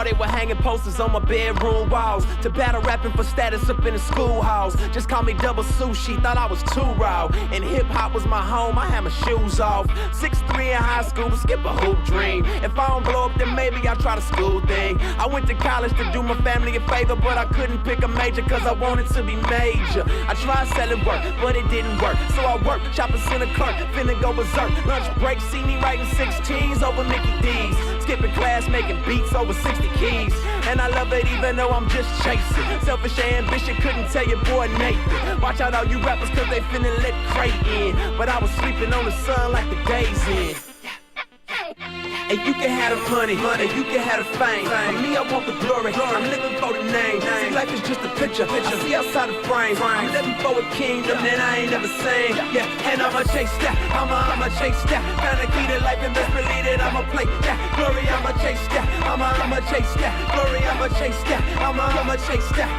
started with hanging posters on my bedroom walls to battle rapping for status up in the schoolhouse. Just call me Double Sushi, thought I was too raw. And hip-hop was my home, I had my shoes off. 6'3" in high school, skip a hoop dream. If I don't blow up, then maybe I'll try the school thing. I went to college to do my family a favor, but I couldn't pick a major cause I wanted to be major. I tried selling work, but it didn't work. So I worked, shopping center clerk, finna go berserk. Lunch break, see me writing 16s over Mickey D's. Skipping class, making beats over 60 keys. And I love it even though I'm just chasing. Selfish ambition, couldn't tell your boy Nathan. Watch out all you rappers cause they finna let Cray in. But I was sleeping on the sun like the days in. And you can have the money, and you can have the fame. For me, I want the glory. I'm living for the name. See, life is just a picture. I see outside the frame. I'm living for a kingdom that I ain't never seen. Yeah, and I'ma chase that. I'ma chase that. Found the key to life and best believe that I'ma play that. Glory, I'ma chase that. I'ma chase that. Glory, I'ma chase that. I'ma chase that.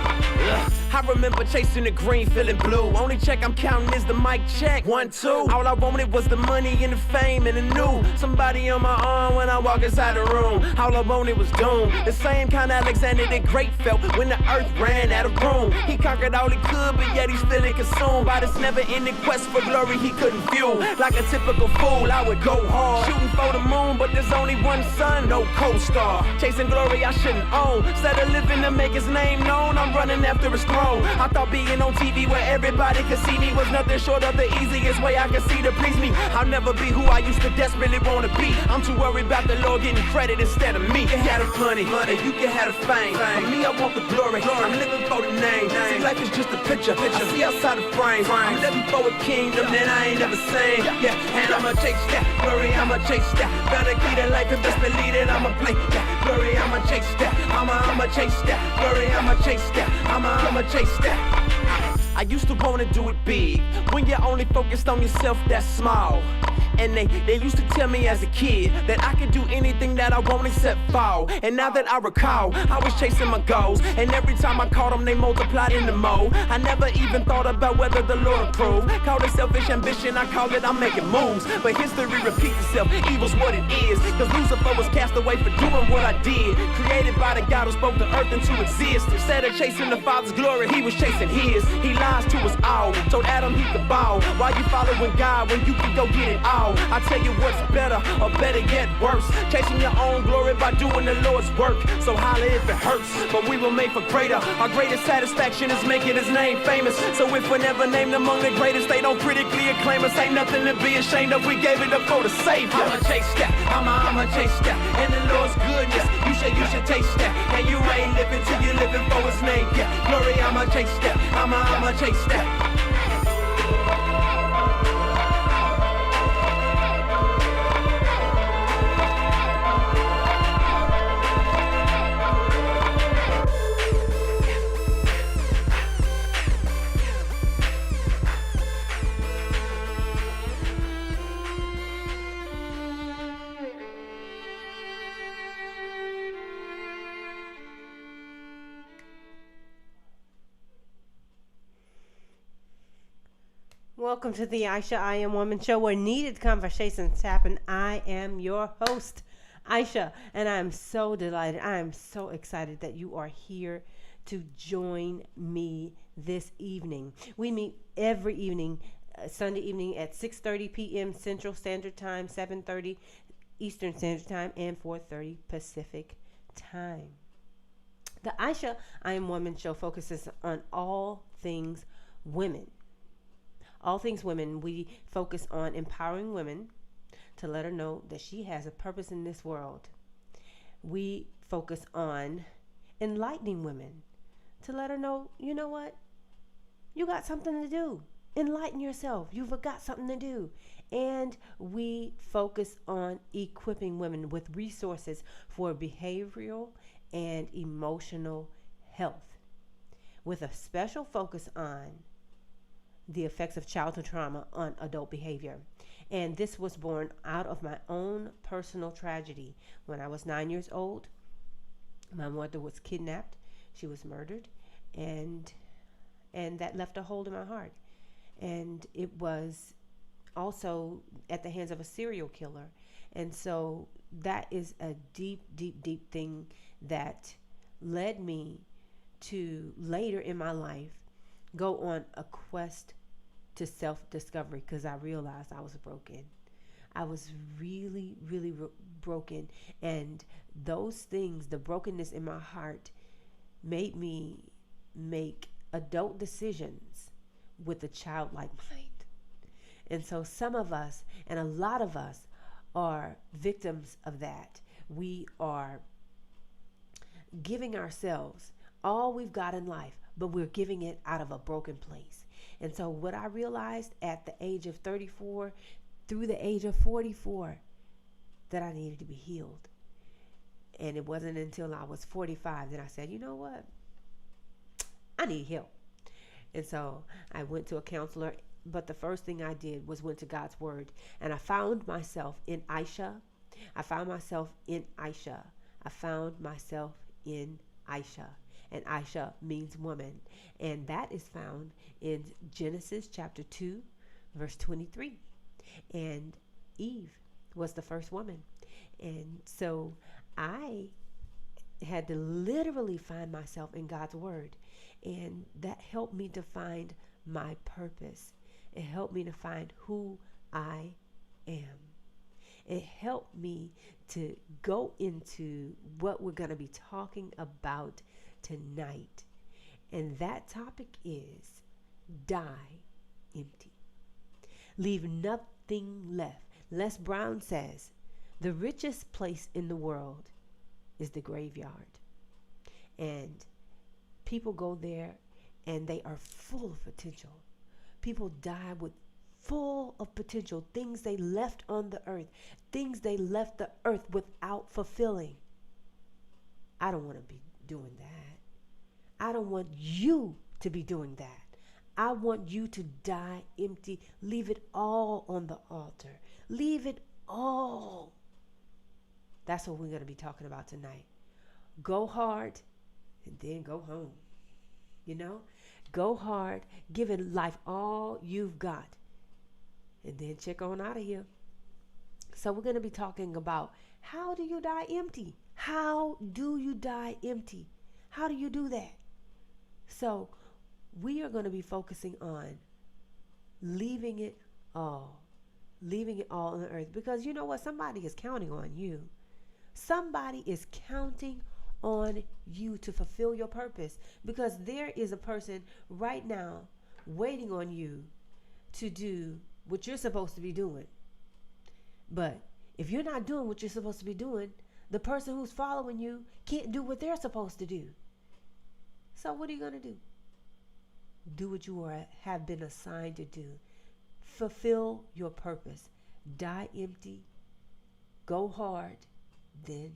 I remember chasing the green, feeling blue. Only check I'm counting is the mic check. 1, 2. All I wanted was the money and the fame and the new. Somebody on my arm when I walk inside the room. All I wanted was doom. The same kind of Alexander the Great felt when the earth ran out of room. He conquered all he could, but yet he's feeling consumed by this never-ending quest for glory he couldn't fuel. Like a typical fool, I would go hard, shooting for the moon, but there's only one sun, no co-star. Chasing glory I shouldn't own. Instead of living to make his name known, I'm running after his throne. I thought being on TV where everybody could see me was nothing short of the easiest way I could see to please me. I'll never be who I used to desperately want to be. I'm too worried about the Lord getting credit instead of me. You can have the money, and you can have the fame. For me, I want the glory. I'm living for the name. See, life is just a picture. I see outside the frame. I'm living for a kingdom that I ain't never seen. Yeah, and I'ma chase that glory. I'ma chase that. Found a key to life and best believe that I'ma play that glory. I'ma chase that. I'ma chase that glory. I'ma chase that. I'ma chase that. I used to wanna do it big. When you're only focused on yourself, that's small. And they used to tell me as a kid that I could do anything that I want except fall. And now that I recall, I was chasing my goals. And every time I caught them, they multiplied in the mo. I never even thought about whether the Lord approved. Call it selfish ambition, I call it I'm making moves. But history repeats itself, evil's what it is. Cause Lucifer was cast away for doing what I did. Created by the God who spoke the earth into existence. Instead of chasing the Father's glory, he was chasing his. He lies to us all, told Adam he could bow. Why you following God when you can go get it all? I tell you what's better, or better yet worse. Chasing your own glory by doing the Lord's work. So holler if it hurts, but we were made for greater. Our greatest satisfaction is making his name famous. So if we're never named among the greatest, they don't critically acclaim us. Ain't nothing to be ashamed of, we gave it up for the Savior. I'ma chase that, I'ma chase that. And the Lord's goodness, you should taste that. And you ain't living till you're living for his name. Yeah, glory, I'ma chase that, I'ma chase that. Welcome to the Aisha I Am Woman show, where needed conversations happen. I am your host, Aisha, and I'm so delighted. I am so excited that you are here to join me this evening. We meet every evening, Sunday evening at 6:30 p.m. Central Standard Time, 7:30 Eastern Standard Time, and 4:30 Pacific Time. The Aisha I Am Woman show focuses on all things women. All things women. We focus on empowering women to let her know that she has a purpose in this world. We focus on enlightening women to let her know, you know what? You got something to do. Enlighten yourself. You've got something to do. And we focus on equipping women with resources for behavioral and emotional health, with a special focus on the effects of childhood trauma on adult behavior. And this was born out of my own personal tragedy. When I was 9 years old, my mother was kidnapped. She was murdered, and that left a hold in my heart. And it was also at the hands of a serial killer. And so that is a deep, deep, deep thing that led me to later in my life go on a quest to self-discovery, because I realized I was broken. I was really, really broken. And those things, the brokenness in my heart, made me make adult decisions with a childlike mind. And so some of us, and a lot of us, are victims of that. We are giving ourselves all we've got in life, but we're giving it out of a broken place. And so what I realized at the age of 34 through the age of 44, that I needed to be healed. And it wasn't until I was 45 that I said, you know what? I need help. And so I went to a counselor, but the first thing I did was went to God's word, and I found myself in Aisha. I found myself in Aisha. I found myself in Aisha. And Aisha means woman. And that is found in Genesis chapter 2, verse 23. And Eve was the first woman. And so I had to literally find myself in God's word. And that helped me to find my purpose. It helped me to find who I am. It helped me to go into what we're going to be talking about tonight. And that topic is die empty. Leave nothing left. Les Brown says, the richest place in the world is the graveyard. And people go there and they are full of potential. People die with full of potential, things they left on the earth, things they left the earth without fulfilling. I don't want to be doing that. I don't want you to be doing that. I want you to die empty. Leave it all on the altar. Leave it all. That's what we're going to be talking about tonight. Go hard and then go home. You know, go hard, giving life all you've got, and then check on out of here. So we're going to be talking about, how do you die empty? How do you die empty? How do you do that? So we are going to be focusing on leaving it all on the earth, because you know what? Somebody is counting on you. Somebody is counting on you to fulfill your purpose, because there is a person right now waiting on you to do what you're supposed to be doing. But if you're not doing what you're supposed to be doing, the person who's following you can't do what they're supposed to do. So what are you going to do? Do what you have been assigned to do. Fulfill your purpose. Die empty. Go hard. Then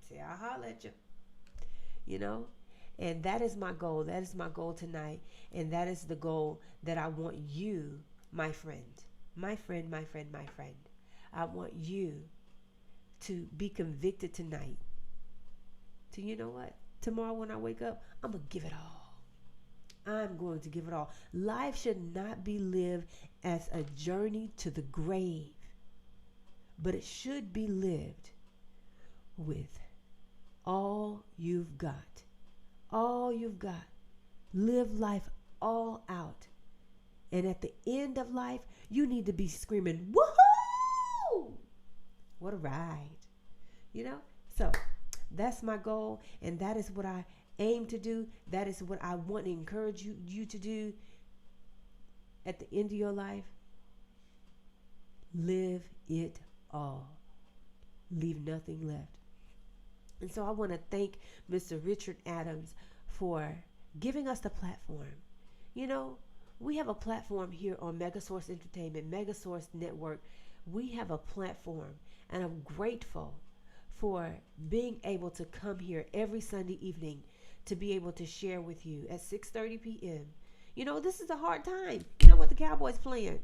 say, I'll holler at you. You know? And that is my goal. That is my goal tonight. And that is the goal that I want you, my friend. My friend. I want you to be convicted tonight. To, you know what? Tomorrow when I wake up, I'm going to give it all. I'm going to give it all. Life should not be lived as a journey to the grave, but it should be lived with all you've got. All you've got. Live life all out. And at the end of life, you need to be screaming, woohoo! What a ride. You know? So that's my goal, and that is what I aim to do. That is what I want to encourage you to do at the end of your life. Live it all. Leave nothing left. And so I want to thank Mr. Richard Adams for giving us the platform. You know, we have a platform here on Megasource Entertainment, Megasource Network. We have a platform, and I'm grateful for being able to come here every Sunday evening to be able to share with you at 6:30 p.m. You know, this is a hard time. You know what the Cowboys playing?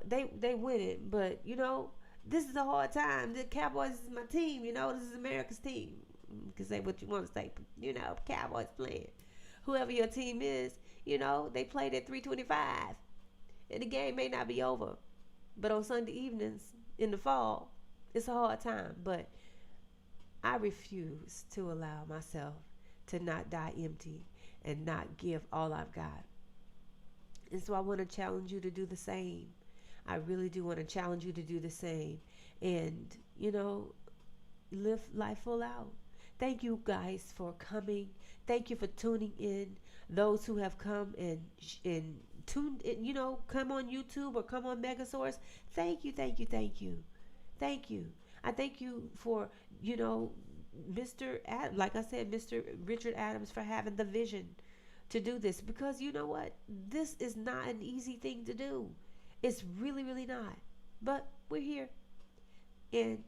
They winning, but you know, this is a hard time. The Cowboys is my team. You know, this is America's team. You can say what you want to say. You know, Cowboys playing. Whoever your team is, you know, they played at 3:25, and the game may not be over. But on Sunday evenings in the fall, it's a hard time. But I refuse to allow myself to not die empty and not give all I've got. And so I want to challenge you to do the same. I really do want to challenge you to do the same. And, live life full out. Thank you guys for coming. Thank you for tuning in. Those who have come and tuned in, come on YouTube or come on Megasource. Thank you, thank you, thank you. Thank you. I thank you for, like I said, Mr. Richard Adams for having the vision to do this, because you know what? This is not an easy thing to do. It's really, really not. But we're here and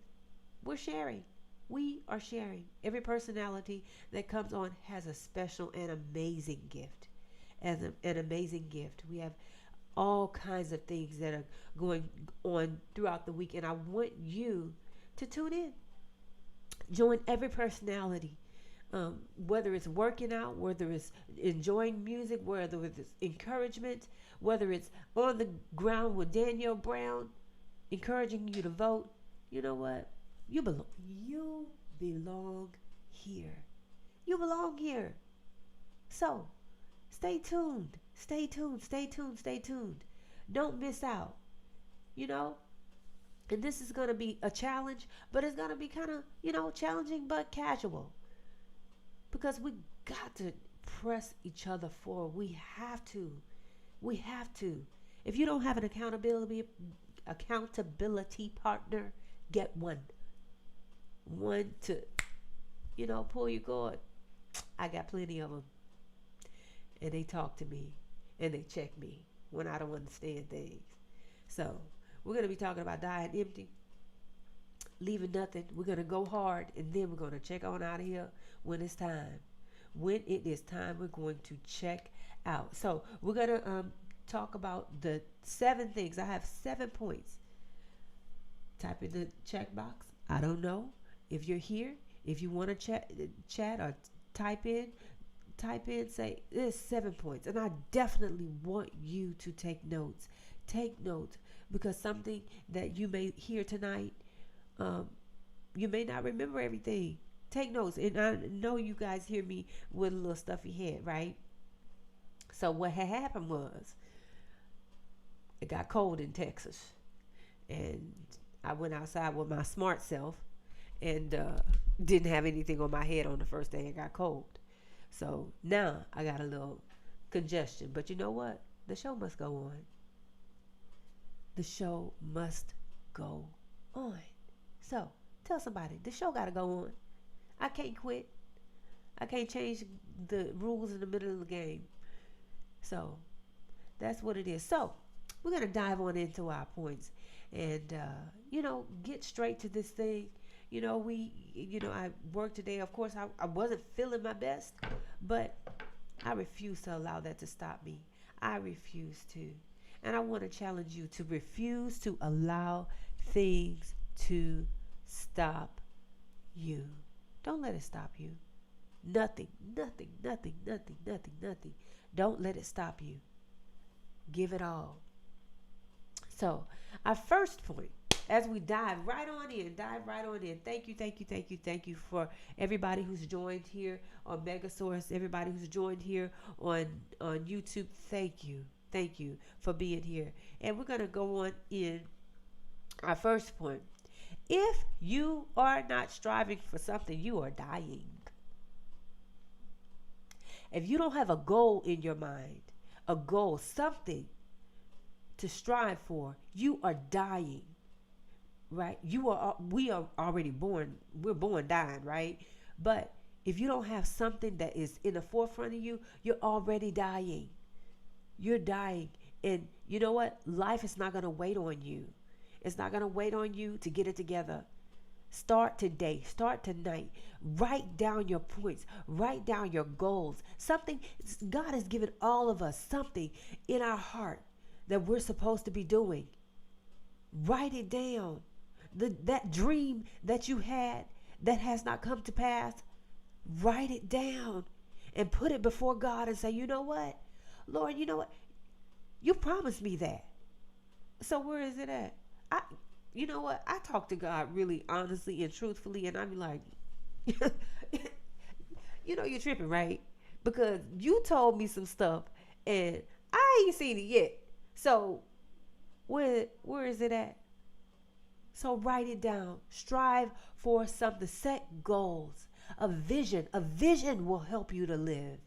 we're sharing. We are sharing. Every personality that comes on has a special and amazing gift. As an amazing gift. We have all kinds of things that are going on throughout the week, and I want you to tune in. Join every personality. Whether it's working out, whether it's enjoying music, whether it's encouragement, whether it's on the ground with Danielle Brown, encouraging you to vote. You know what? You belong here. You belong here. So, stay tuned. Stay tuned. Stay tuned. Stay tuned. Don't miss out. And this is going to be a challenge, but it's going to be kind of, challenging but casual. Because we got to press each other forward. We have to. We have to. If you don't have an accountability partner, get one. One to, pull your cord. I got plenty of them. And they talk to me. And they check me when I don't understand things. So, we're going to be talking about dying empty. Leaving nothing. We're going to go hard. And then we're going to check on out of here when it's time. When it is time, we're going to check out. So, we're going to talk about the 7 things. I have 7 points. Type in the check box. I don't know if you're here. If you want to chat or type in, say, there's 7 points. And I definitely want you to take notes. Take notes, because something that you may hear tonight, you may not remember everything. Take notes. And I know you guys hear me with a little stuffy head, right? So what had happened was, it got cold in Texas. And I went outside with my smart self and didn't have anything on my head on the first day it got cold. So now I got a little congestion. But you know what? The show must go on. The show must go on. So tell somebody, the show got to go on. I can't quit. I can't change the rules in the middle of the game. So that's what it is. So we're going to dive on into our points and, get straight to this thing. I worked today. Of course, I wasn't feeling my best, but I refuse to allow that to stop me. I refuse to. And I want to challenge you to refuse to allow things to stop you. Don't let it stop you. Nothing. Don't let it stop you. Give it all. So, our first point, as we dive right on in. Thank you for everybody who's joined here on Megasource, everybody who's joined here on YouTube. Thank you for being here. And we're going to go on in our first point. If you are not striving for something, you are dying. If you don't have a goal in your mind, a goal, something to strive for, you are dying. Right? We are already born. We're born dying, right? But if you don't have something that is in the forefront of you, you're already dying. You're dying. And you know what? Life is not going to wait on you. It's not going to wait on you to get it together. Start today. Start tonight. Write down your points. Write down your goals. Something, God has given all of us something in our heart that we're supposed to be doing. Write it down. That dream that you had that has not come to pass, write it down and put it before God and say, you know what? Lord, you know what? You promised me that. So where is it at? You know what? I talk to God really honestly and truthfully, and I'm like, You know you're tripping, right? Because you told me some stuff and I ain't seen it yet. So where is it at? So write it down. Strive for something. Set goals. A vision. A vision will help you to live.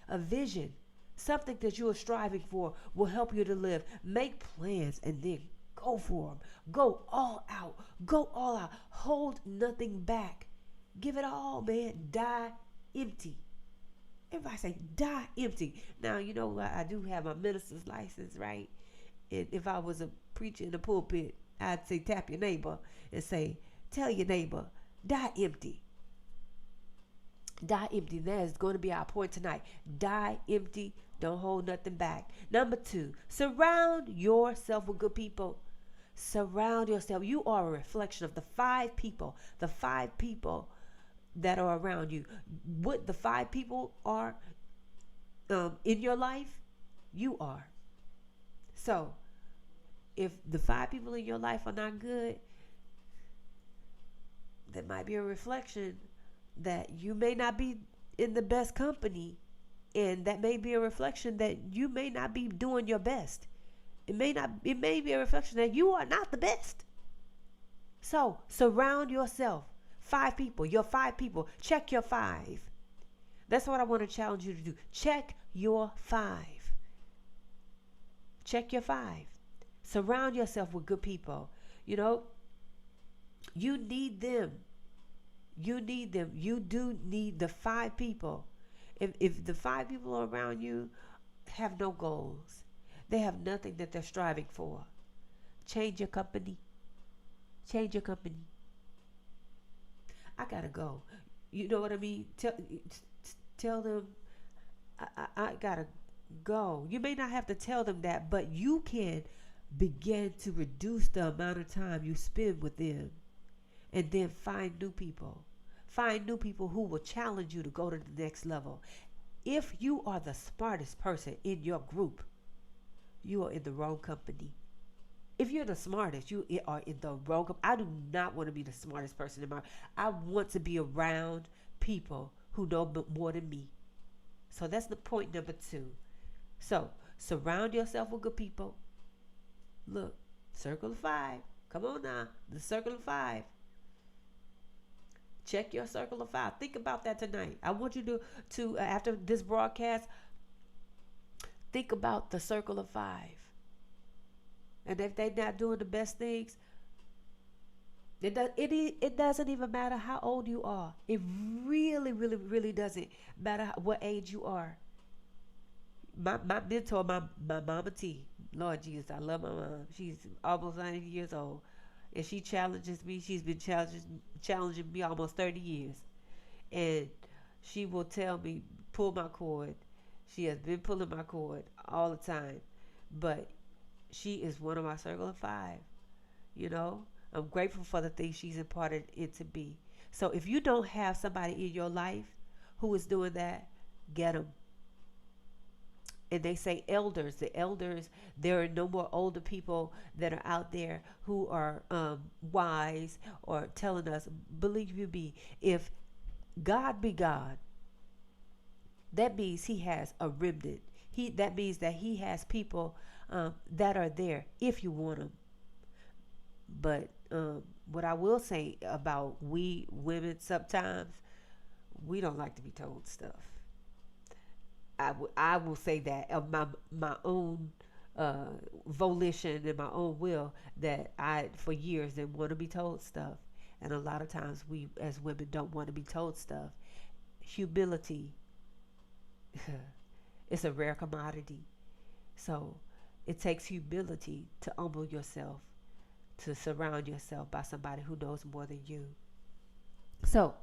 A vision. Something that you are striving for will help you to live. Make plans and then go for them. Go all out. Go all out. Hold nothing back. Give it all, man. Die empty. Everybody say, die empty. Now, you know, I do have my minister's license, right? And if I was a preacher in the pulpit, I'd say, tap your neighbor and say, tell your neighbor, die empty. Die empty. That is going to be our point tonight. Die empty. Don't hold nothing back. Number 2, surround yourself with good people. Surround yourself. You are a reflection of the 5 people that are around you. What the 5 people are in your life, you are. So, if the 5 people in your life are not good, that might be a reflection that you may not be in the best company, and that may be a reflection that you may not be doing your best. It may be a reflection that you are not the best. So, surround yourself. 5 people, your 5 people. Check your 5. That's what I want to challenge you to do. Check your 5. Check your 5. Surround yourself with good people. You know, you need them. You need them. You do need the 5 people. If the 5 people around you have no goals, they have nothing that they're striving for, change your company. Change your company. I gotta go. You know what I mean? Tell them I gotta go. You may not have to tell them that, but you can begin to reduce the amount of time you spend with them, and then find new people. Find new people who will challenge you to go to the next level. If you are the smartest person in your group, you are in the wrong company. If you're the smartest, you are in the wrong company. I do not want to be the smartest person in my. I want to be around people who know more than me. So that's the point number 2. So surround yourself with good people. Look, circle of 5. Come on now, the circle of 5. Check your circle of 5. Think about that tonight. I want you to after this broadcast, think about the circle of 5. And if they're not doing the best things, it doesn't even matter how old you are. It really, really, really doesn't matter what age you are. My mentor, my Mama T, Lord Jesus, I love my mom. She's almost 90 years old. And she challenges me. She's been challenging me almost 30 years. And she will tell me, pull my cord. She has been pulling my cord all the time. But she is one of my circle of 5. You know, I'm grateful for the things she's imparted into me. So if you don't have somebody in your life who is doing that, get them. And they say elders, there are no more older people that are out there who are wise or telling us, believe you me, if God be God, that means he has a remnant. That means that he has people that are there if you want them. But what I will say about we women, sometimes we don't like to be told stuff. I will say that of my own volition and my own will, that I for years didn't want to be told stuff. And a lot of times we as women don't want to be told stuff. Humility, it's a rare commodity. So it takes humility to humble yourself, to surround yourself by somebody who knows more than you. So,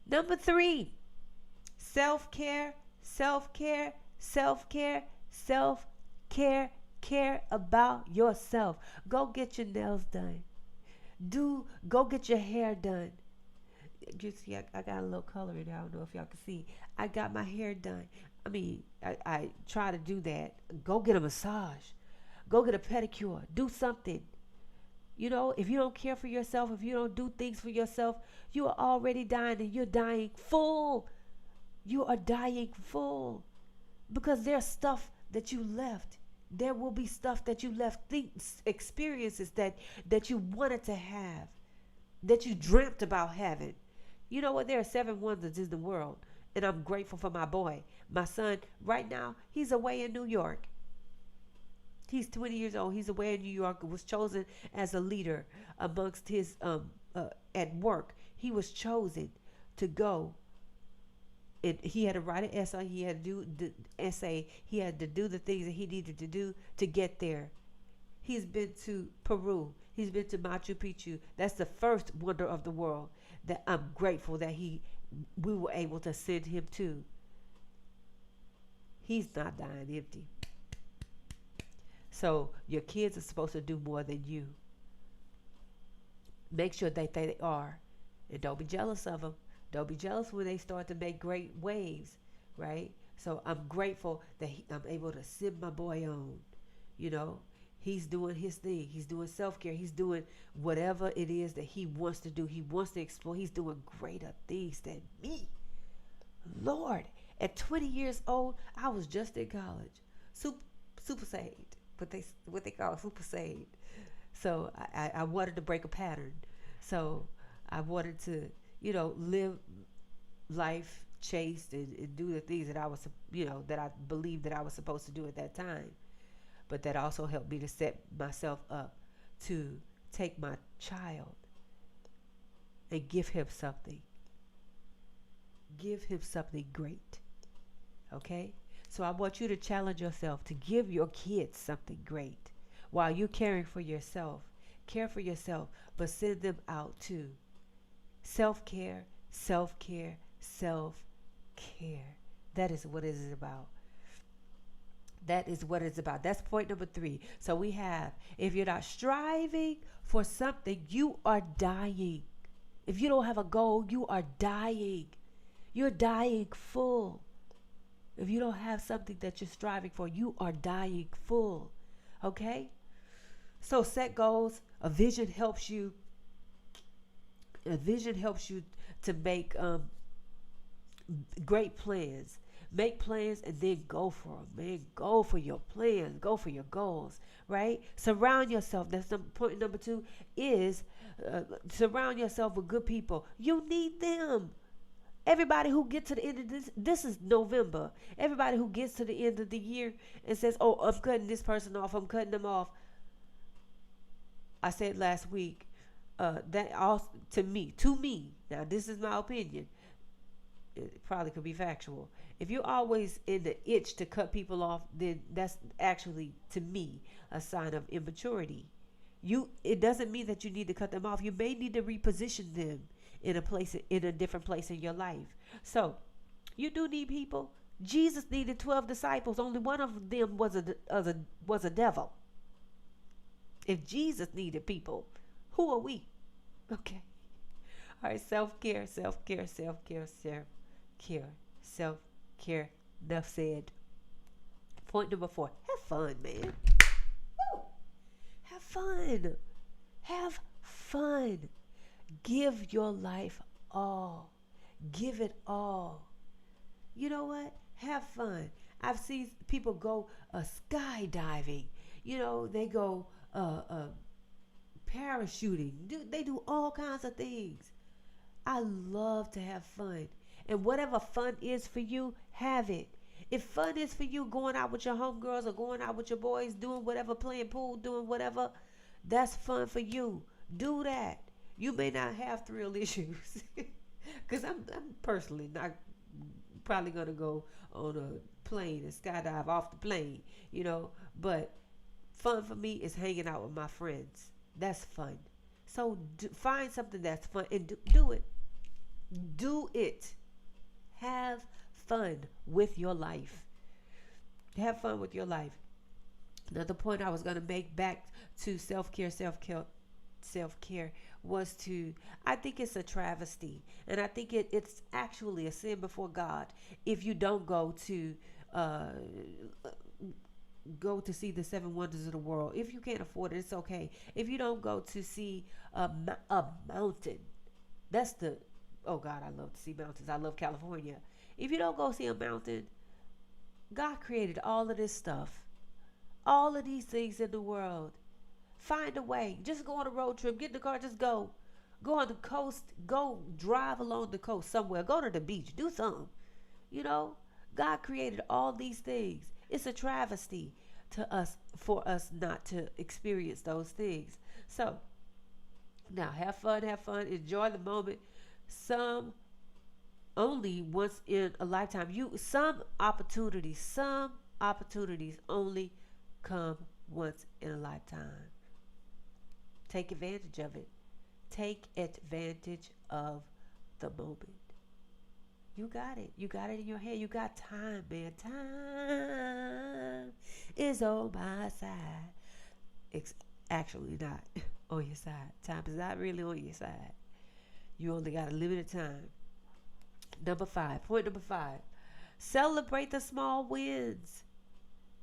number 3, self-care, self-care, self-care, self-care. Care about yourself. Go get your nails done. Go get your hair done. You see, I got a little color in there. I don't know if y'all can see. I got my hair done. I mean, I try to do that. Go get a massage. Go get a pedicure. Do something. You know, if you don't care for yourself, if you don't do things for yourself, you are already dying, and you're dying full. You are dying full because there's stuff that you left. There will be stuff that you left, things, experiences that you wanted to have, that you dreamt about having. You know what? There are 7 wonders in the world, and I'm grateful for my boy. My son, right now, he's away in New York. He's 20 years old. He's away in New York. Was chosen as a leader amongst his at work. He was chosen to go. He had to write an essay. He had to do the essay. He had to do the things that he needed to do to get there. He's been to Peru. He's been to Machu Picchu. That's the first wonder of the world that I'm grateful that we were able to send him to. He's not dying empty. So your kids are supposed to do more than you. Make sure that they are. And don't be jealous of them. Don't be jealous when they start to make great waves, right? So I'm grateful that I'm able to send my boy on. You know, he's doing his thing. He's doing self-care. He's doing whatever it is that he wants to do. He wants to explore. He's doing greater things than me. Lord, at 20 years old, I was just in college. Super saved. What they call super saved. So I wanted to break a pattern. So I wanted to, live life chaste and do the things that I was, that I believed that I was supposed to do at that time. But that also helped me to set myself up to take my child and give him something. Give him something great. Okay? So I want you to challenge yourself to give your kids something great while you're caring for yourself. Care for yourself, but send them out too. Self-care, self-care, self-care. That is what it is about. That is what it's about. That's point number 3. So we have, if you're not striving for something, you are dying. If you don't have a goal, you are dying. You're dying full. If you don't have something that you're striving for, you are dying full. Okay? So set goals. A vision helps you. A vision helps you to make great plans. Make plans and then go for them, man. Go for your plans. Go for your goals, right? Surround yourself. That's point number 2 is surround yourself with good people. You need them. Everybody who gets to the end of this is November. Everybody who gets to the end of the year and says, oh, I'm cutting this person off, I'm cutting them off. I said last week, that also to me, now this is my opinion, it probably could be factual. If you're always in the itch to cut people off, then that's actually, to me, a sign of immaturity. It doesn't mean that you need to cut them off. You may need to reposition them in a different place in your life. So you do need people. Jesus needed 12 disciples. Only one of them was a devil. If Jesus needed people, who are we? Okay. All right. Self-care, self-care, self-care, self-care, self-care. Enough said. Point number 4. Have fun, man. Woo! Have fun. Have fun. Give your life all. Give it all. You know what? Have fun. I've seen people go skydiving. They go parachuting. They do all kinds of things. I love to have fun. And whatever fun is for you, have it. If fun is for you going out with your homegirls or going out with your boys, doing whatever, playing pool, doing whatever, that's fun for you. Do that. You may not have thrill issues because I'm personally not probably going to go on a plane and skydive off the plane, but fun for me is hanging out with my friends. That's fun. So find something that's fun and do it. Do it. Have fun with your life. Have fun with your life. Another point I was going to make back to self-care was I think it's a travesty, and I think it's actually a sin before God if you don't go to go to see the seven wonders of the world. If you can't afford it, it's okay. If you don't go to see a mountain, that's the, oh God, I love to see mountains. I love California. If you don't go see a mountain, God created all of this stuff, all of these things in the world. Find a way. Just go on a road trip. Get in the car. Just go. Go on the coast. Go drive along the coast somewhere. Go to the beach. Do something. You know, God created all these things. It's a travesty to us for us not to experience those things. So now have fun, enjoy the moment. Some only once in a lifetime. Some opportunities only come once in a lifetime. Take advantage of it. Take advantage of the moment. You got it. You got it in your head. You got time, man. Time is on my side. It's actually not on your side. Time is not really on your side. You only got a limited time. Point number 5. Celebrate the small wins.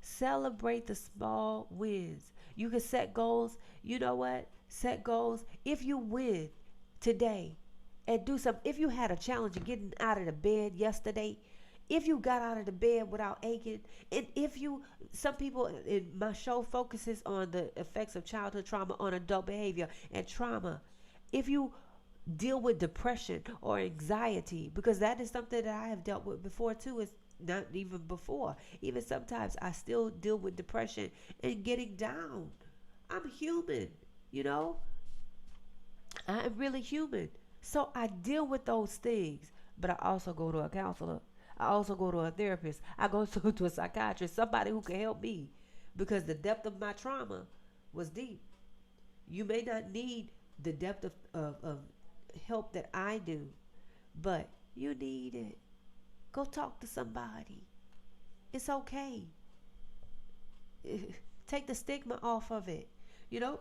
Celebrate the small wins. You can set goals. You know what? Set goals. If you win today and do something, if you had a challenge of getting out of the bed yesterday, if you got out of the bed without aching, and some people in my show focuses on the effects of childhood trauma on adult behavior and trauma. If you deal with depression or anxiety, because that is something that I have dealt with before too. It's not even before. Even sometimes I still deal with depression and getting down. I'm human, you know. I'm really human. So I deal with those things, but I also go to a counselor. I also go to a therapist. I go to a psychiatrist, somebody who can help me, because the depth of my trauma was deep. You may not need the depth of help that I do, but you need it. Go talk to somebody. It's okay. Take the stigma off of it. You know,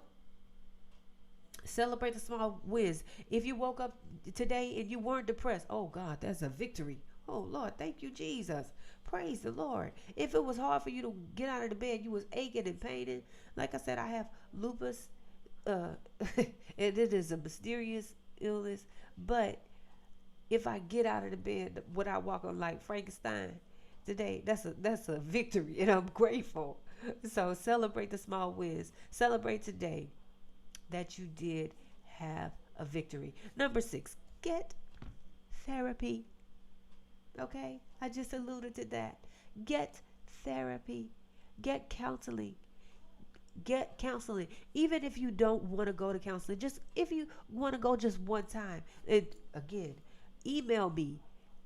celebrate the small wins. If you woke up today and you weren't depressed, oh God, that's a victory. Oh Lord, thank you, Jesus. Praise the Lord. If it was hard for you to get out of the bed, you was aching and paining. Like I said, I have lupus, and it is a mysterious illness. But if I get out of the bed without walking like Frankenstein today, that's a victory, and I'm grateful. So celebrate the small wins. Celebrate today that you did have a victory. Number 6, get therapy. Okay, I just alluded to that. Get therapy. Get counseling. Get counseling. Even if you don't want to go to counseling, just if you want to go just one time. And again, email me,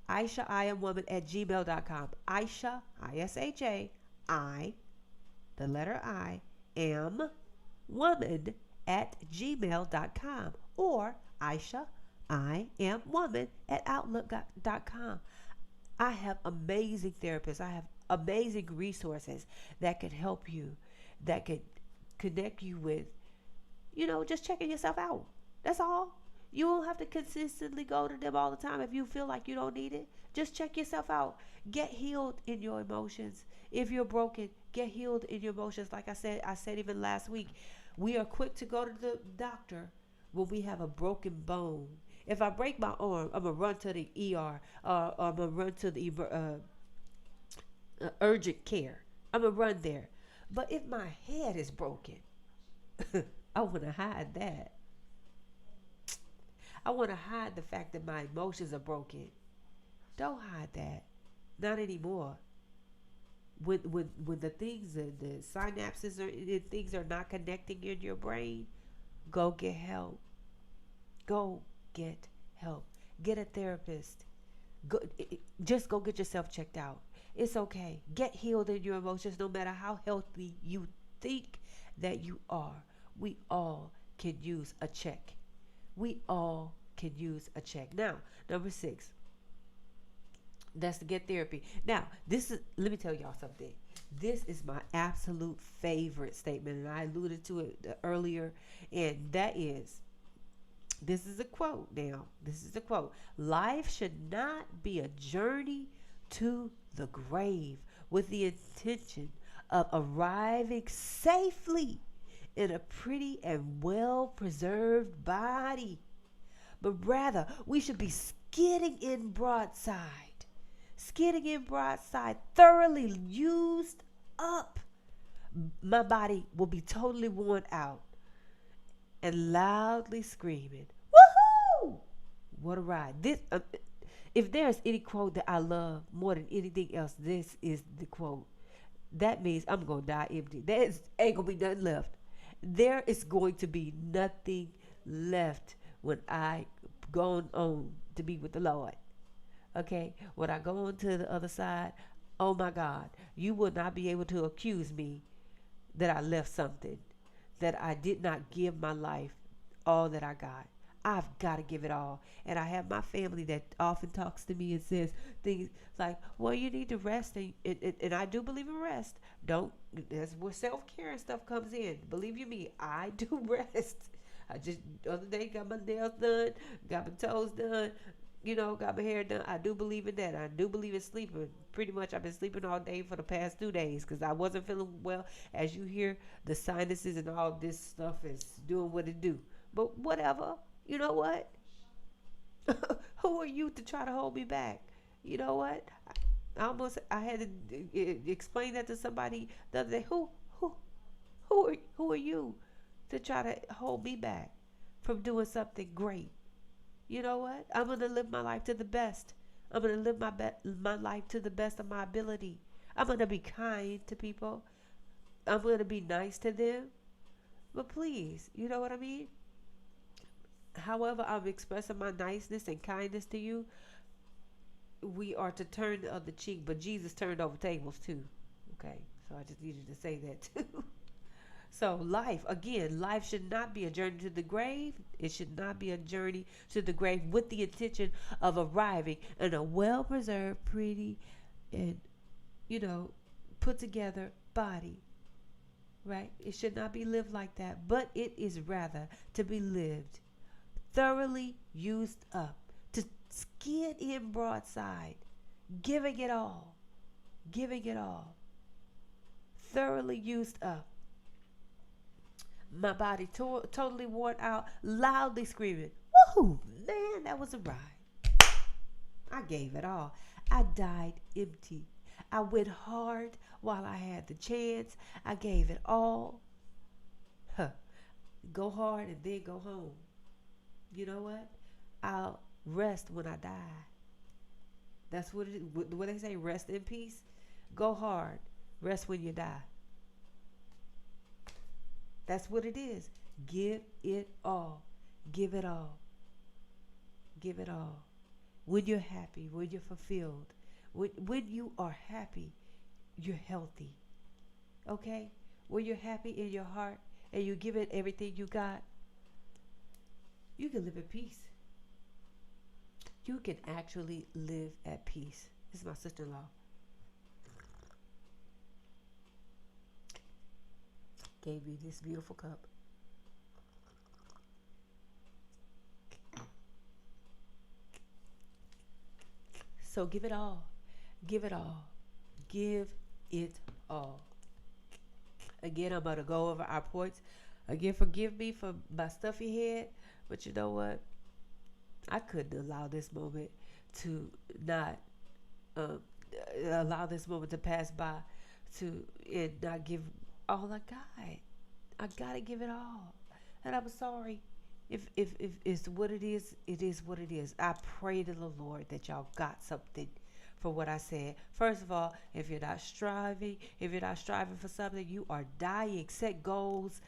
AishaIamWoman@gmail.com. Aisha, I-S-H-A, I, the letter I, am woman @gmail.com, or Aisha, I am woman @outlook.com. I have amazing therapists. I have amazing resources that can help you, that can connect you with, just checking yourself out. That's all. You won't have to consistently go to them all the time if you feel like you don't need it. Just check yourself out. Get healed in your emotions. If you're broken, get healed in your emotions. Like I said even last week, we are quick to go to the doctor when we have a broken bone. If I break my arm, I'm going to run to the ER, or I'm going to run to the urgent care. I'm going to run there. But if my head is broken, I want to hide that. I want to hide the fact that my emotions are broken. Don't hide that. Not anymore. When the things, the synapses things are not connecting in your brain, go get help. Go get help. Get a therapist. Just go get yourself checked out. It's okay. Get healed in your emotions, no matter how healthy you think that you are. We all can use a check. We all can use a check. Now, number 6. That's to get therapy. Now, let me tell y'all something. This is my absolute favorite statement, and I alluded to it earlier, and that is, this is a quote now. This is a quote. Life should not be a journey to the grave with the intention of arriving safely in a pretty and well preserved body, but rather we should be skidding in broadside, thoroughly used up. My body will be totally worn out and loudly screaming, "Woohoo! What a ride!" If there's any quote that I love more than anything else, this is the quote. That means I'm gonna die empty. Ain't gonna be nothing left. There is going to be nothing left when I go on to be with the Lord. Okay, when I go on to the other side, oh my God, you will not be able to accuse me that I left something, that I did not give my life all that I got. I've got to give it all. And I have my family that often talks to me and says things like, well, you need to rest. And I do believe in rest. That's where self-care and stuff comes in. Believe you me, I do rest. I just, the other day, got my nails done, got my toes done, got my hair done. I do believe in that. I do believe in sleeping. Pretty much I've been sleeping all day for the past 2 days because I wasn't feeling well. As you hear, the sinuses and all this stuff is doing what it do. But whatever. You know what? Who are you to try to hold me back? You know what? I had to explain that to somebody the other day. Who are you to try to hold me back from doing something great? You know what? I'm gonna live my life to the best. I'm gonna live my life to the best of my ability. I'm gonna be kind to people. I'm gonna be nice to them. But please, you know what I mean? However I'm expressing my niceness and kindness to you, we are to turn the other cheek. But Jesus turned over tables too. Okay, so I just needed to say that too. So life should not be a journey to the grave. It should not be a journey to the grave with the intention of arriving in a well-preserved, pretty, and, put together body. Right? It should not be lived like that, but it is rather to be lived thoroughly used up, to skid in broadside, giving it all, thoroughly used up. My body totally worn out, loudly screaming, "Woohoo! Man, that was a ride." I gave it all. I died empty. I went hard while I had the chance. I gave it all. Go hard and then go home. You know what? I'll rest when I die. That's what it is. What they say, rest in peace. Go hard. Rest when you die. That's what it is. Give it all. Give it all. Give it all. When you're happy, when you're fulfilled, when you are happy, you're healthy. Okay? When you're happy in your heart and you give it everything you got, you can live at peace. You can actually live at peace. This is my sister-in-law. Gave me this beautiful cup. So give it all. Give it all. Give it all. Again, I'm going to go over our points. Again, forgive me for my stuffy head. But you know what? I couldn't allow this moment to not allow this moment to pass by and not give all I got. I gotta give it all, and I'm sorry if it's what it is what it is. I pray to the Lord that y'all got something for what I said. First of all, if you're not striving for something, you are dying. Set goals.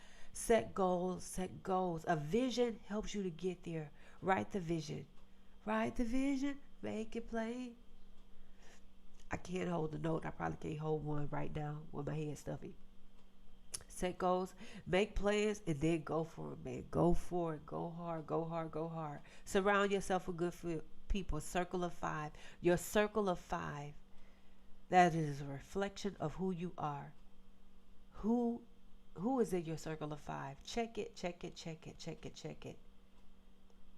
A vision helps you to get there. Write the vision. Make it plain. I can't hold a note. I probably can't hold one right now with my head stuffy. Set goals, make plans, and then go for it, man. Go for it. Go hard. Surround yourself with good people. Circle of 5. Your circle of 5. That is a reflection of who you are. Who is in your circle of 5? Check it.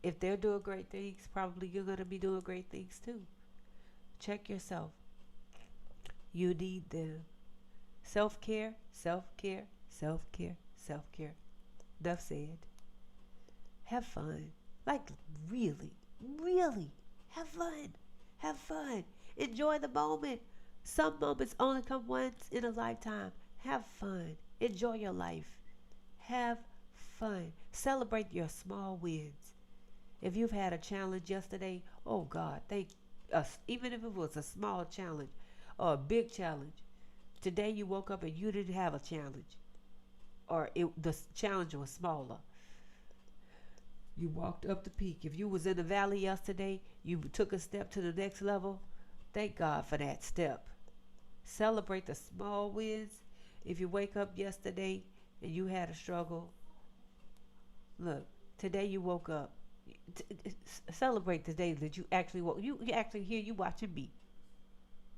If they're doing great things, probably you're going to be doing great things too. Check yourself. You need them. Self-care, self-care, self-care, self-care. Enough said. Have fun. Like, really, really. Have fun. Have fun. Enjoy the moment. Some moments only come once in a lifetime. Have fun. Enjoy your life. Have fun. Celebrate your small wins. If you've had a challenge yesterday, oh God, thank us. Even if it was a small challenge or a big challenge, today you woke up and you didn't have a challenge, or the challenge was smaller. You walked up the peak. If you was in the valley yesterday, you took a step to the next level. Thank God for that step. Celebrate the small wins. If you wake up yesterday and you had a struggle, look, today you woke up. Celebrate the day that you actually woke. You actually here. You watching me.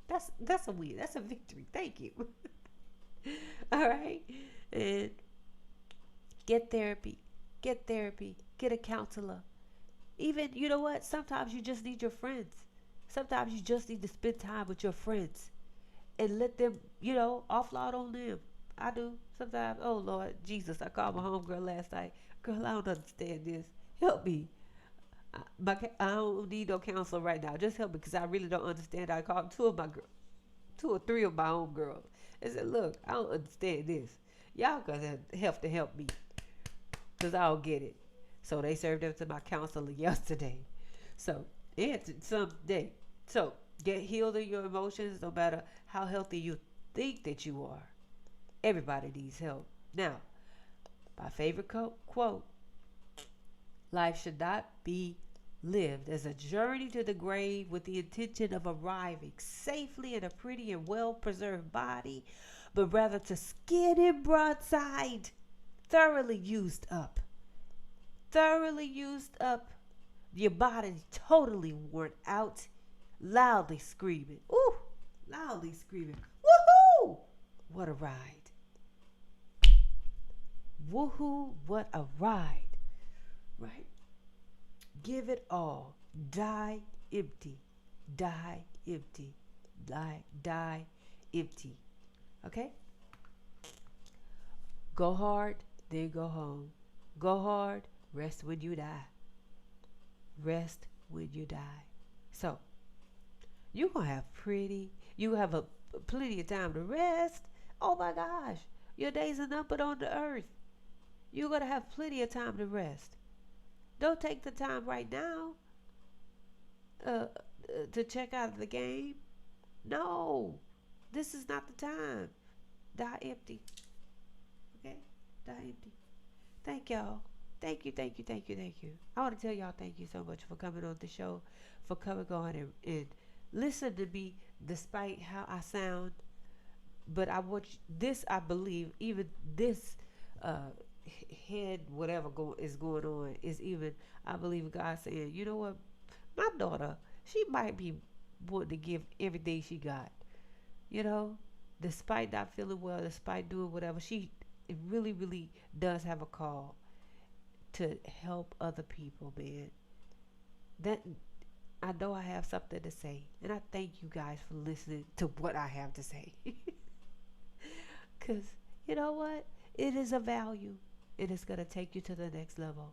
That's a win. That's a victory. Thank you. All right, and get therapy. Get therapy. Get a counselor. Even, you know what? Sometimes you just need your friends. Sometimes you just need to spend time with your friends and let them, offload on them. I do. Sometimes, oh Lord Jesus, I called my homegirl last night. Girl, I don't understand this. Help me. I don't need no counselor right now. Just help me because I really don't understand. I called two or three of my homegirls and said, look, I don't understand this. Y'all gonna have to help me because I don't get it. So they served up to my counselor yesterday. So, someday. So, get healed in your emotions no matter how healthy you think that you are. Everybody needs help. Now, my favorite quote, life should not be lived as a journey to the grave with the intention of arriving safely in a pretty and well-preserved body, but rather to skid it broadside, thoroughly used up, your body totally worn out, loudly screaming, woohoo, what a ride, woohoo, what a ride, right? Give it all, die empty, okay? Go hard, then go home. Go hard, rest when you die. Rest when you die. So, you're going to have plenty of time to rest. Oh my gosh, your days are numbered on the earth. You're going to have plenty of time to rest. Don't take the time right now to check out of the game. No, this is not the time. Die empty. Okay? Die empty. Thank y'all. Thank you. I want to tell y'all thank you so much for coming on the show, for coming on and listen to me despite how I sound. But I believe, even this head whatever is going on is even, I believe God saying, you know what, my daughter, she might be wanting to give everything she got, despite not feeling well, despite doing whatever, it really, really does have a call to help other people, man. That, I know I have something to say, and I thank you guys for listening to what I have to say. Because, you know what? It is a value. It is going to take you to the next level.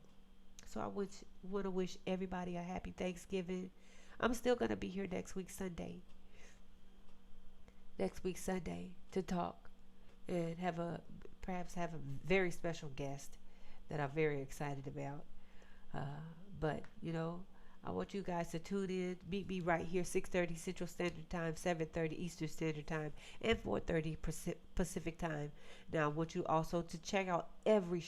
So I want to wish everybody a happy Thanksgiving. I'm still going to be here next week Sunday to talk and perhaps have a very special guest that I'm very excited about. But, I want you guys to tune in. Meet me right here, 6:30 Central Standard Time, 7:30 Eastern Standard Time, and 4:30 Pacific Time. Now, I want you also to check out every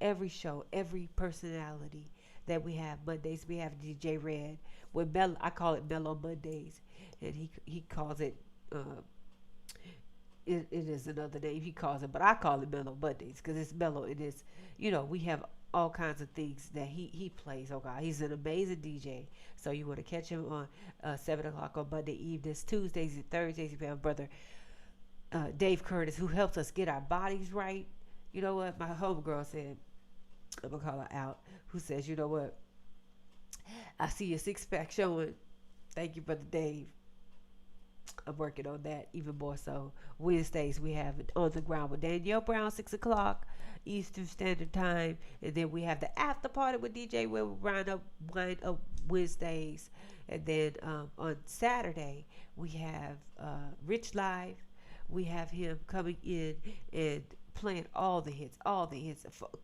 every personality that we have. Mondays, we have DJ Red. I call it Mellow Mondays, and he calls it, it is another name he calls it, but I call it Mellow Mondays because it's mellow. It is, we have all kinds of things that he plays. Oh God, he's an amazing DJ. So you want to catch him on 7 o'clock on Monday evenings. Tuesdays and Thursdays we have brother Dave Curtis, who helps us get our bodies right. You know what my homegirl said, I'm gonna call her out, who says, you know what, I see your six-pack showing. Thank you, brother Dave. I'm working on that even more so. Wednesdays we have it on the ground with Danielle Brown, 6 o'clock Eastern Standard Time, and then we have the after party with DJ where we wind up Wednesdays, and then on Saturday we have Rich Live. We have him coming in and playing all the hits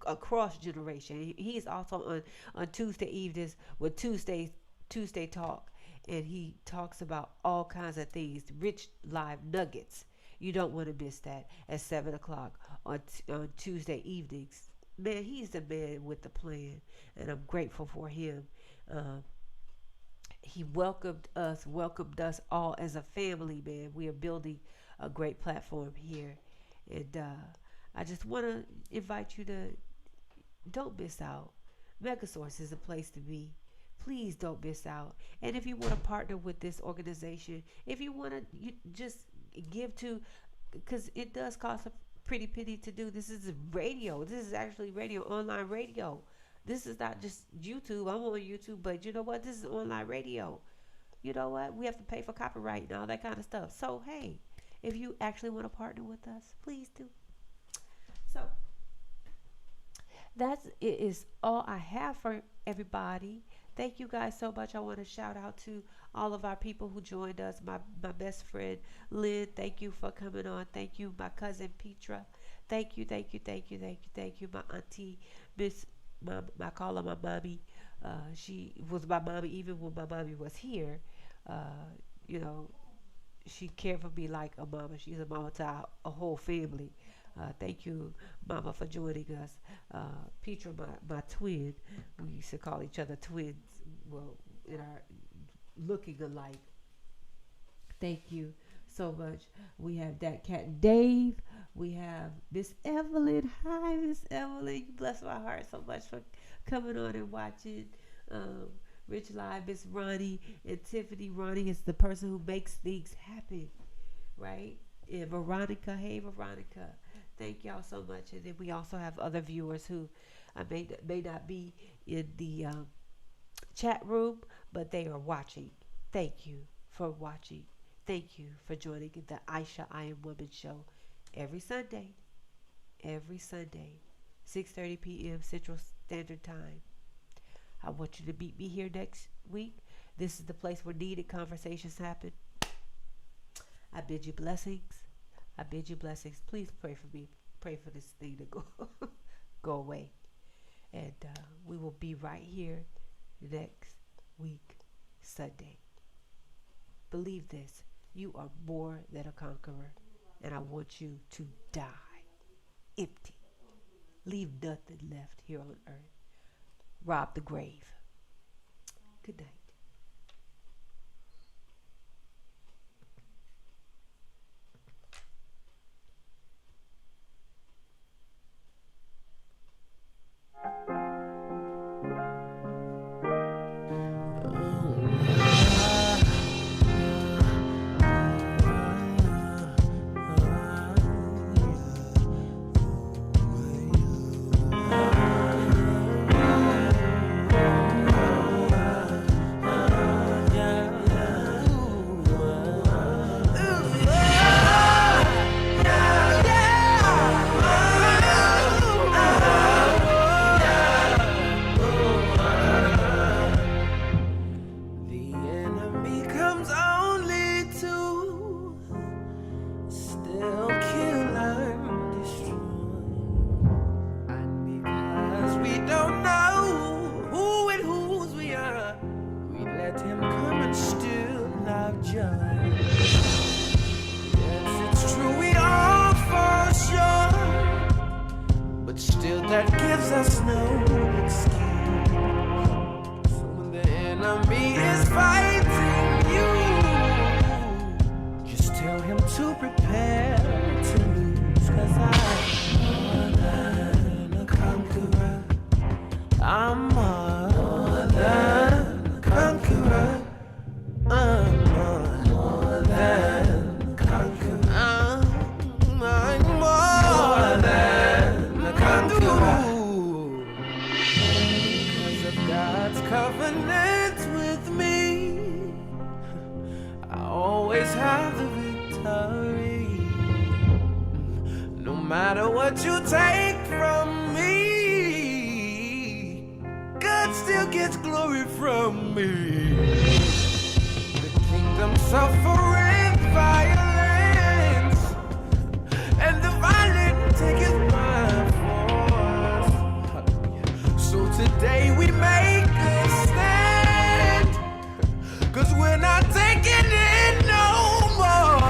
across generation. He is also on Tuesday evenings with Tuesday Talk, and he talks about all kinds of things. Rich Live Nuggets. You don't want to miss that at 7 o'clock on Tuesday evenings. Man, he's the man with the plan, and I'm grateful for him. He welcomed us all as a family, man. We are building a great platform here, and I just want to invite you to don't miss out. Megasource is a place to be. Please don't miss out. And if you want to partner with this organization, if you want to just give to, because it does cost a pretty penny to do. This is radio. This is actually radio, online radio. This is not just YouTube. I'm on YouTube, but you know what? This is online radio. You know what? We have to pay for copyright and all that kind of stuff. So, hey, if you actually want to partner with us, please do. So, it is all I have for everybody. Thank you guys so much. I want to shout out to all of our people who joined us. My best friend, Lynn, thank you for coming on. Thank you, my cousin, Petra. Thank you. My auntie, I call her my mommy. She was my mommy even when my mommy was here. She cared for me like a mama. She's a mama to a whole family. Thank you, Mama, for joining us. Petra, my twin. We used to call each other twins. Well, in our looking alike. Thank you so much. We have that cat Dave. We have Miss Evelyn. Hi, Miss Evelyn. You bless my heart so much for coming on and watching Rich Live. Miss Ronnie and Tiffany. Ronnie is the person who makes things happen, right? And Veronica. Hey, Veronica. Thank y'all so much. And then we also have other viewers who may not be in the chat room, but they are watching. Thank you for watching. Thank you for joining the Aisha I Am Woman show every Sunday, 6:30 p.m. Central Standard Time. I want you to meet me here next week. This is the place where needed conversations happen. I bid you blessings. Please pray for me. Pray for this thing to go away. And we will be right here next week, Sunday. Believe this. You are more than a conqueror. And I want you to die empty. Leave nothing left here on earth. Rob the grave. Good night. That gives us no excuse. So when the enemy is fighting you, just tell him to prepare to lose. 'Cause I'm more than a conqueror. I'm more than a conqueror. I'm more than a conqueror. I'm more than a conqueror. take from me, God still gets glory from me. The kingdom suffering violence, and the violent take it by force. So today we make a stand, 'cause we're not taking it no more.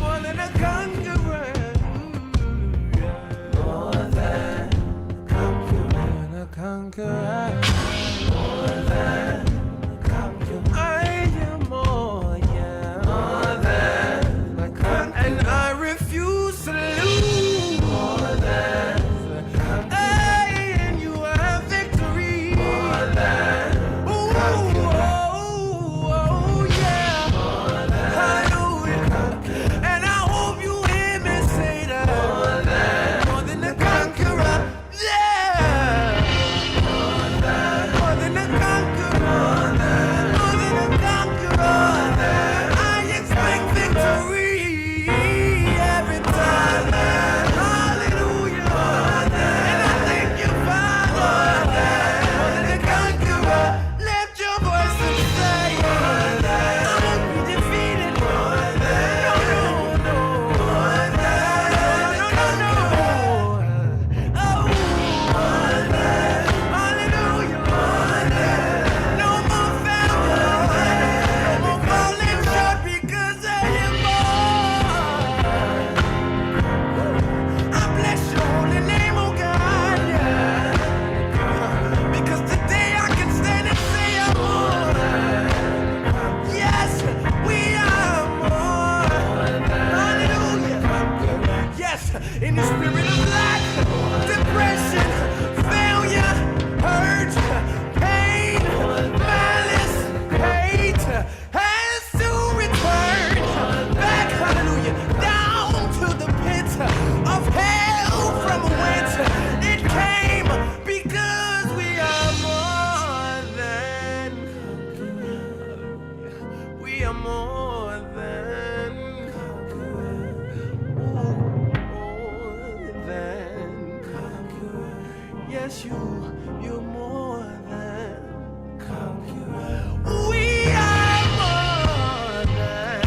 More than a conqueror. More than a conqueror. More than a conqueror. I am more, yeah. More than a conqueror. And I refuse to lose. More than a conqueror. And you have victory. More than a conqueror. Oh, yeah. More than hallelujah. And I hope you hear me say that. More than a conqueror. Yeah. More than a conqueror. More than a conqueror. I expect victory every time. Hallelujah. And I thank you, Father. More than a conqueror. Lift your voice and say, I won't be defeated. No, no, no. No. Oh, hallelujah. No more failure. No more falling short because I am more. I bless your holy name, oh God. Yeah. Because today I can stand and say I'm more. Yes, we are more. Hallelujah. Yes, in the spirit of lack, depression, failure, hurt, pain, malice, hate has to return back, hallelujah, down to the pit of hell from whence it came, because we are more than, we are more than, more than, yes, you're more than conqueror. We are more than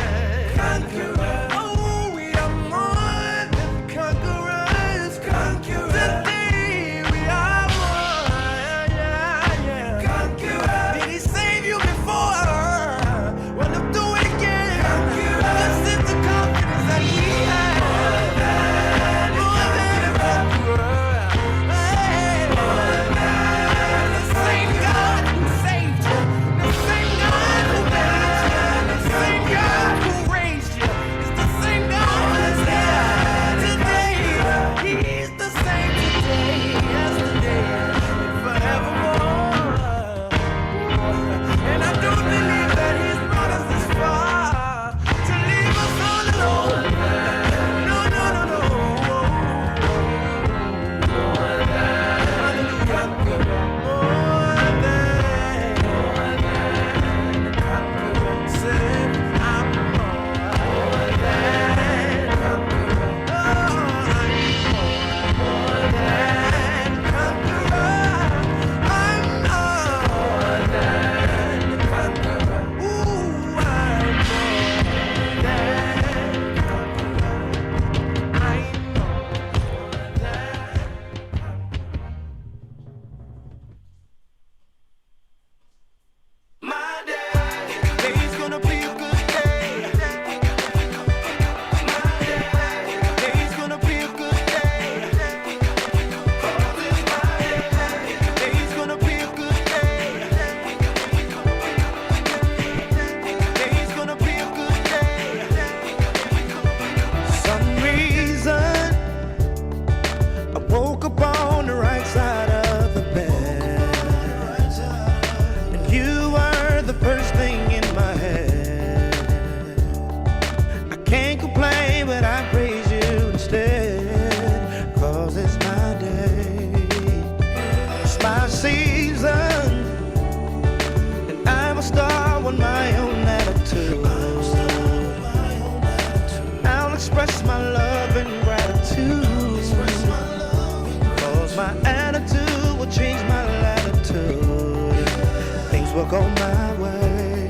conqueror. Oh, we are more than conquerors. Today we are more, yeah. Conqueror. Did he save you before? Well, he'll do it again. This is the confidence that we have. More than a conqueror. Hey. will go my way.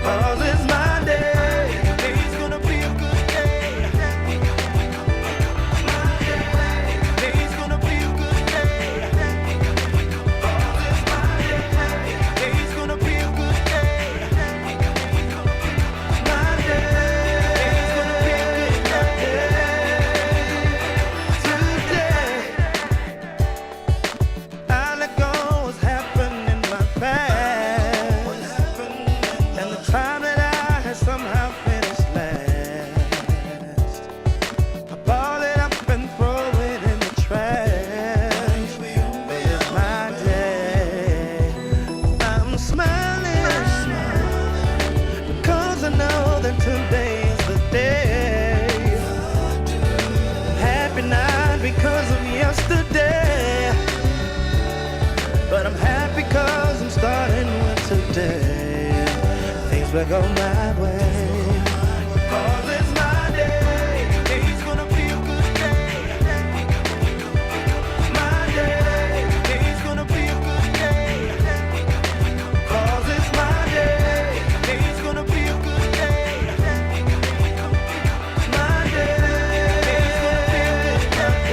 'Cause it's my day. Today's gonna be a good day. My day. Today's gonna be a good day. 'Cause it's my day. Today's gonna be a good day. My day. Today's gonna be a good day. Today, I let go what's happened in my past, and the time that I had somehow finished last. I ball it up and throw it in the trash. But it's my day. I'm smiling because I know that today is the day. I'm happy not because of yesterday, but I'm happy cause I'm starting with today. Things will go my way. 'Cause it's my day. Today's gonna be a good day. My day. Today's gonna be a good day. 'Cause it's my day. Today's gonna be a good day. My day. Today's gonna be a good day.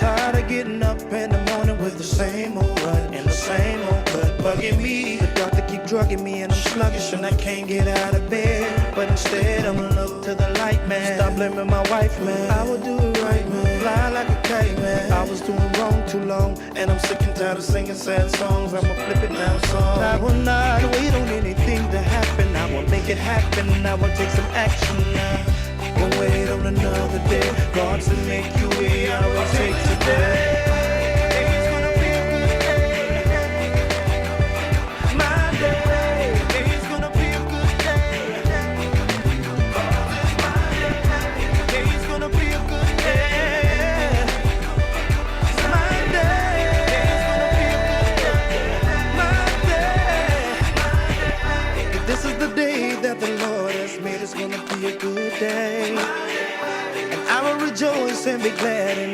Tired of getting up in the morning with the same old rut and the same old gut bugging me. The doctor keep drugging me and I'm sluggish and I can't get out of bed. But instead I'ma look to the light, man. Stop blaming my wife, man. I will do it right, man. Fly like a kite, man. I was doing wrong too long, and I'm sick and tired of singing sad songs. I'ma flip it now, song. I will not wait on anything to happen. I will make it happen. I will take some action now. Won't wait on another day. God said make you way. I will take today. Today's gonna be a good day. My day. Today's gonna be a good day. 'Cause it's my day. Today's gonna be a good day. It's my day. Today's gonna be a good day. My day. If this is the day that the Lord has made, it's gonna be a good day. And I will rejoice and be glad in